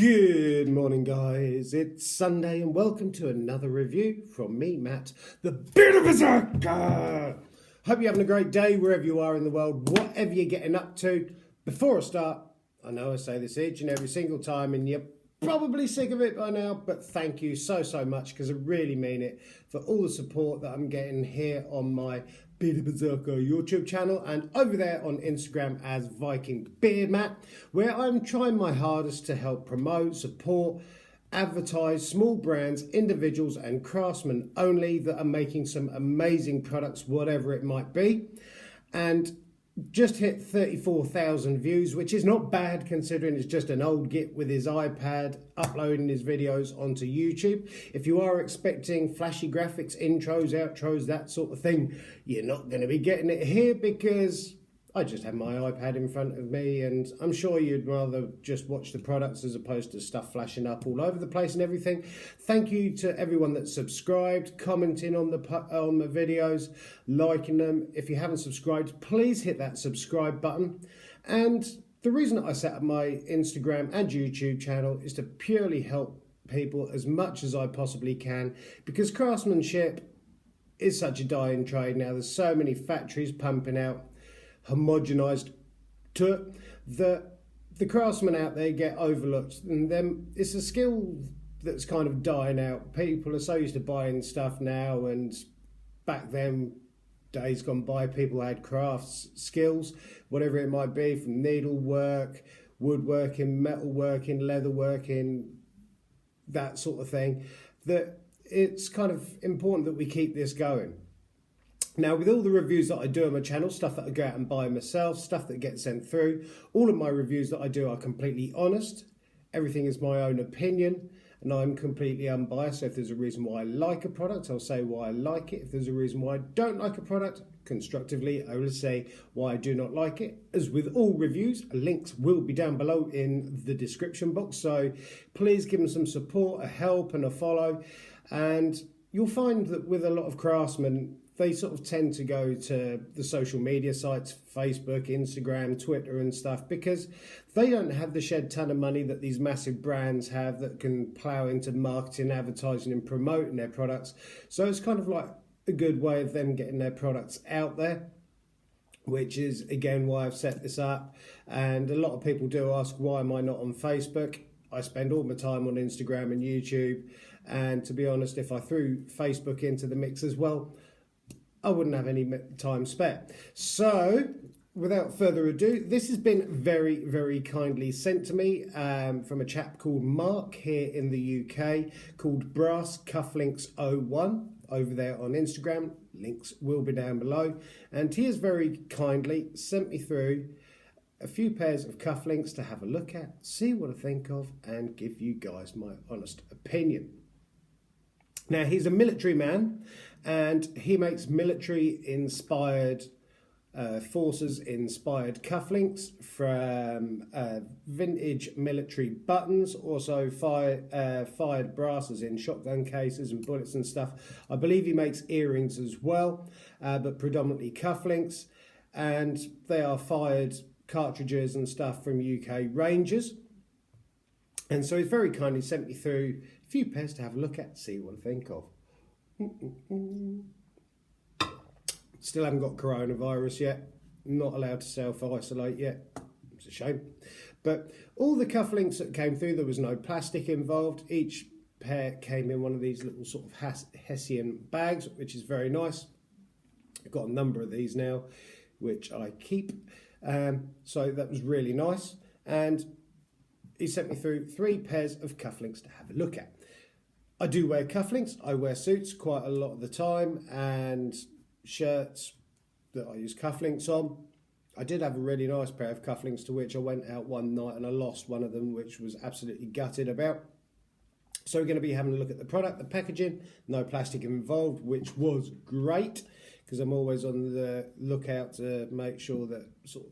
Good morning, guys. It's Sunday, and welcome to another review from me, Matt, the Bearded Berserker. Hope you're having a great day wherever you are in the world, whatever you're getting up to. Before I start, I know I say this each and every single time, and you're probably sick of it by now, but thank you so much, because I really mean it, for all the support that I'm getting here on my Bearded Berserker YouTube channel and over there on Instagram as Viking Beard Matt, where I'm trying my hardest to help promote, support, advertise small brands, individuals and craftsmen only that are making some amazing products, whatever it might be. And just hit 34,000 views, which is not bad considering it's just an old git with his iPad uploading his videos onto YouTube. If you are expecting flashy graphics, intros, outros, that sort of thing, you're not going to be getting it here, because I just have my iPad in front of me, and I'm sure you'd rather just watch the products as opposed to stuff flashing up all over the place and everything. Thank you to everyone that's subscribed, commenting on the videos, liking them. If you haven't subscribed, please hit that subscribe button. And the reason that I set up my Instagram and YouTube channel is to purely help people as much as I possibly can, because craftsmanship is such a dying trade now. There's so many factories pumping out homogenized to that the craftsmen out there get overlooked, and then it's a skill that's kind of dying out. People are so used to buying stuff now, and back then, days gone by, people had crafts skills, whatever it might be, from needlework, woodworking, metalworking, leatherworking, that sort of thing, that it's kind of important that we keep this going. Now, with all the reviews that I do on my channel, stuff that I go out and buy myself, stuff that gets sent through, all of my reviews that I do are completely honest. Everything is my own opinion, and I'm completely unbiased. So if there's a reason why I like a product, I'll say why I like it. If there's a reason why I don't like a product, constructively, I will say why I do not like it. As with all reviews, links will be down below in the description box. So please give them some support, a help and a follow. And you'll find that with a lot of craftsmen, they sort of tend to go to the social media sites, Facebook, Instagram, Twitter and stuff, because they don't have the shed ton of money that these massive brands have that can plow into marketing, advertising and promoting their products. So it's kind of like a good way of them getting their products out there, which is again why I've set this up. And a lot of people do ask, why am I not on Facebook? I spend all my time on Instagram and YouTube, and to be honest, if I threw Facebook into the mix as well, I wouldn't have any time spare. So, without further ado, this has been very kindly sent to me from a chap called Mark here in the UK, called Brass Cufflinks 01 over there on Instagram. Links will be down below. And he has very kindly sent me through a few pairs of cufflinks to have a look at, see what I think of, and give you guys my honest opinion. Now, he's a military man, and he makes military-inspired, forces-inspired cufflinks from vintage military buttons, also fired brasses in shotgun cases and bullets and stuff. I believe he makes earrings as well, but predominantly cufflinks, and they are fired cartridges and stuff from UK Rangers. And so he's very kindly sent me through a few pairs to have a look at, see what I think of. Still haven't got coronavirus yet. Not allowed to self-isolate yet. It's a shame. But all the cufflinks that came through, there was no plastic involved. Each pair came in one of these little sort of Hessian bags, which is very nice. I've got a number of these now, which I keep. So that was really nice. And he sent me through 3 pairs of cufflinks to have a look at. I do wear cufflinks. I wear suits quite a lot of the time, and shirts that I use cufflinks on. I did have a really nice pair of cufflinks to which I went out one night and I lost one of them, which was absolutely gutted about. So we're going to be having a look at the product, the packaging, no plastic involved, which was great, because I'm always on the lookout to make sure that sort of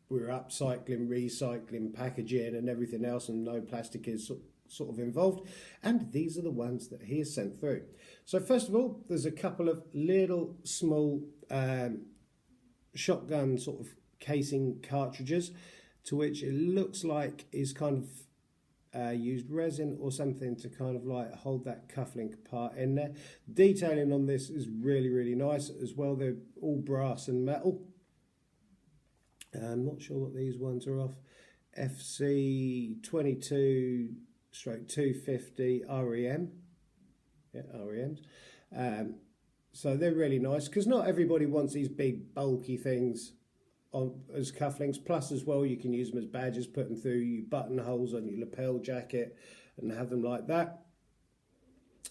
we're upcycling, recycling, packaging and everything else, and no plastic is sort of involved. And these are the ones that he has sent through. So first of all, there's a couple of little small shotgun sort of casing cartridges, to which it looks like is kind of used resin or something to kind of like hold that cufflink part in there. Detailing on this is really, really nice as well. They're all brass and metal. I'm not sure what these ones are off. FC 22/250 REM. Yeah, REMs. So they're really nice because not everybody wants these big bulky things as cufflinks. Plus as well, you can use them as badges, put them through your buttonholes on your lapel jacket and have them like that.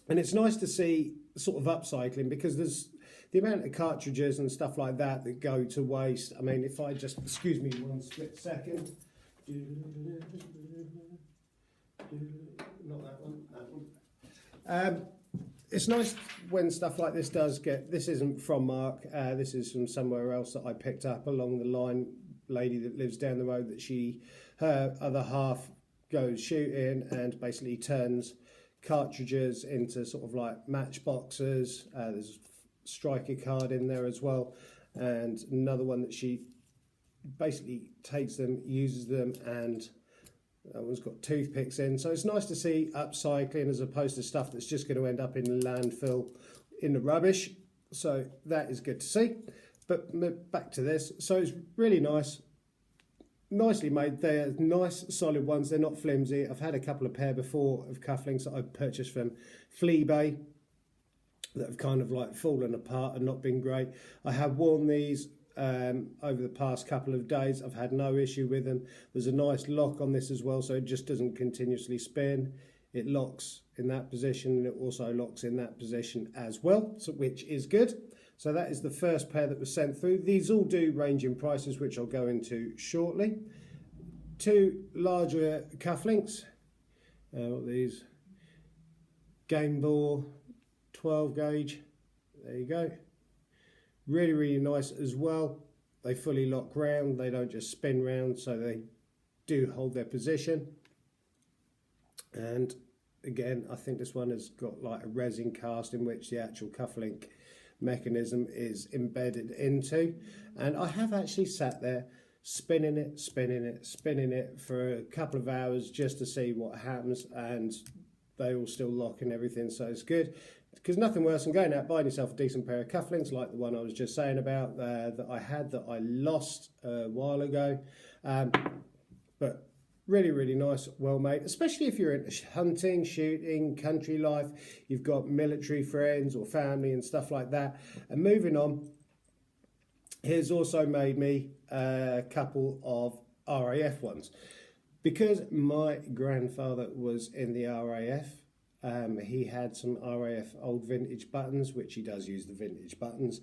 And it's nice to see sort of upcycling because there's the amount of cartridges and stuff like that that go to waste. I mean, if I just, excuse me one split second. Not that one, that one. It's nice when stuff like this does get, this isn't from Mark, this is from somewhere else that I picked up along the line, lady that lives down the road, that her other half goes shooting and basically turns cartridges into sort of like matchboxes. There's a striker card in there as well, and another one that she basically takes them, uses them, and that one's got toothpicks in. So it's nice to see upcycling as opposed to stuff that's just going to end up in landfill in the rubbish. So that is good to see. But back to this. So it's really nice. Nicely made. They're nice solid ones. They're not flimsy. I've had a couple of pair before of cufflinks that I've purchased from Fleabay that have kind of like fallen apart and not been great. I have worn these over the past couple of days. I've had no issue with them. There's a nice lock on this as well, so it just doesn't continuously spin. It locks in that position and it also locks in that position as well, so, which is good. So that is the first pair that was sent through. These all do range in prices, which I'll go into shortly. Two larger cufflinks. These Game Ball 12 gauge. There you go. Really, really nice as well. They fully lock round. They don't just spin round, so they do hold their position. And again, I think this one has got like a resin cast in which the actual cufflink mechanism is embedded into. And I have actually sat there spinning it for a couple of hours just to see what happens, and they all still lock and everything, so it's good. Because nothing worse than going out buying yourself a decent pair of cufflinks like the one I was just saying about that I had that I lost a while ago. But really, really nice, well made, especially if you're into hunting, shooting, country life, you've got military friends or family and stuff like that. And moving on, here's also made me a couple of RAF ones. Because my grandfather was in the RAF, he had some RAF old vintage buttons, which he does use the vintage buttons.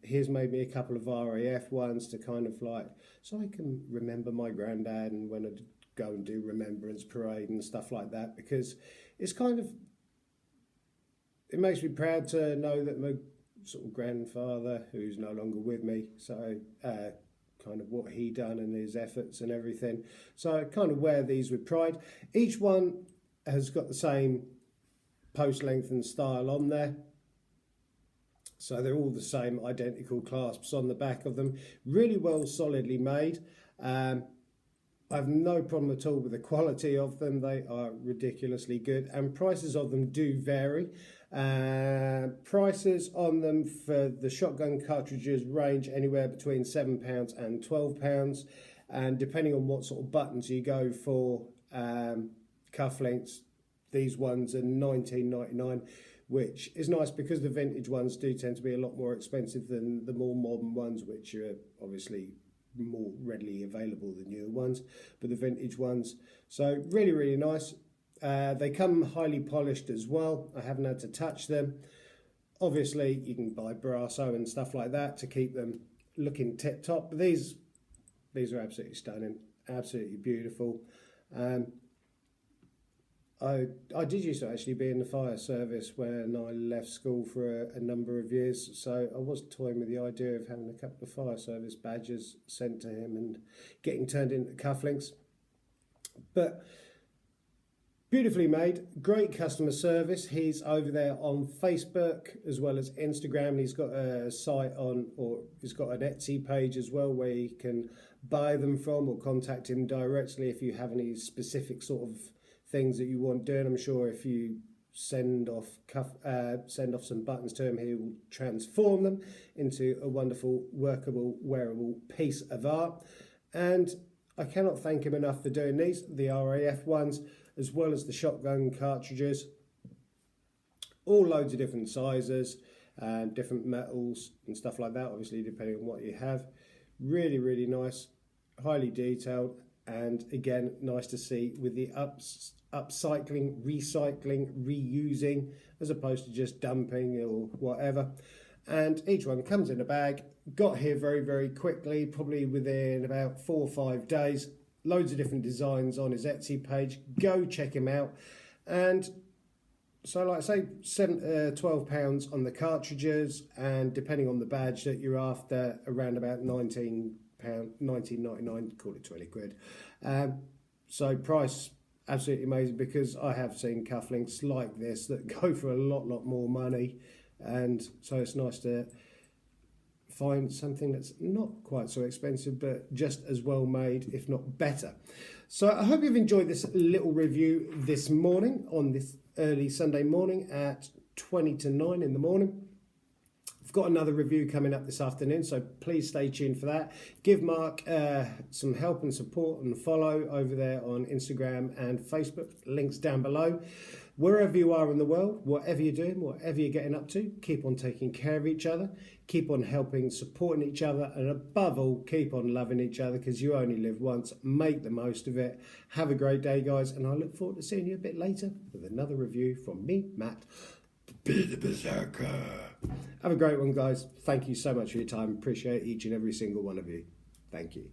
He's made me a couple of RAF ones to kind of like, so I can remember my granddad and when I'd go and do remembrance parade and stuff like that, because it's kind of, it makes me proud to know that my sort of grandfather, who's no longer with me, so kind of what he done and his efforts and everything. So I kind of wear these with pride. Each one has got the same post length and style on there, so they're all the same identical clasps on the back of them, really well solidly made. I have no problem at all with the quality of them. They are ridiculously good, and prices of them do vary. Prices on them for the shotgun cartridges range anywhere between £7 and £12, and depending on what sort of buttons you go for, cufflinks, these ones are £19.99, which is nice because the vintage ones do tend to be a lot more expensive than the more modern ones, which are obviously more readily available than newer ones, but the vintage ones, so really, really nice. They come highly polished as well. I haven't had to touch them. Obviously you can buy Brasso and stuff like that to keep them looking tip top, but these are absolutely stunning, absolutely beautiful. I did used to actually be in the fire service when I left school for a number of years, so I was toying with the idea of having a couple of fire service badges sent to him and getting turned into cufflinks. But beautifully made, great customer service. He's over there on Facebook as well as Instagram. He's got a site on, or he's got an Etsy page as well where you can buy them from, or contact him directly if you have any specific sort of things that you want doing. I'm sure if you send off some buttons to him, he will transform them into a wonderful, workable, wearable piece of art. And I cannot thank him enough for doing these, the RAF ones, as well as the shotgun cartridges. All loads of different sizes, different metals and stuff like that, obviously depending on what you have. Really, really nice, highly detailed, and again, nice to see with the upcycling, recycling, reusing, as opposed to just dumping or whatever. And each one comes in a bag. Got here very, very quickly, probably within about 4 or 5 days. Loads of different designs on his Etsy page. Go check him out. And so, like I say, £12 on the cartridges, and depending on the badge that you're after, around about £19.99, call it 20 quid. So price absolutely amazing, because I have seen cufflinks like this that go for a lot more money, and so it's nice to find something that's not quite so expensive but just as well made, if not better. So I hope you've enjoyed this little review this morning, on this early Sunday morning at 20 to 9 in the morning. I've got another review coming up this afternoon, so please stay tuned for that. Give Mark some help and support and follow over there on Instagram and Facebook. Links down below. Wherever you are in the world, whatever you're doing, whatever you're getting up to, keep on taking care of each other, keep on helping, supporting each other, and above all, keep on loving each other, because you only live once. Make the most of it. Have a great day, guys, and I look forward to seeing you a bit later with another review from me, Matt, the Bearded Berserker. Have a great one, guys. Thank you so much for your time. Appreciate each and every single one of you. Thank you.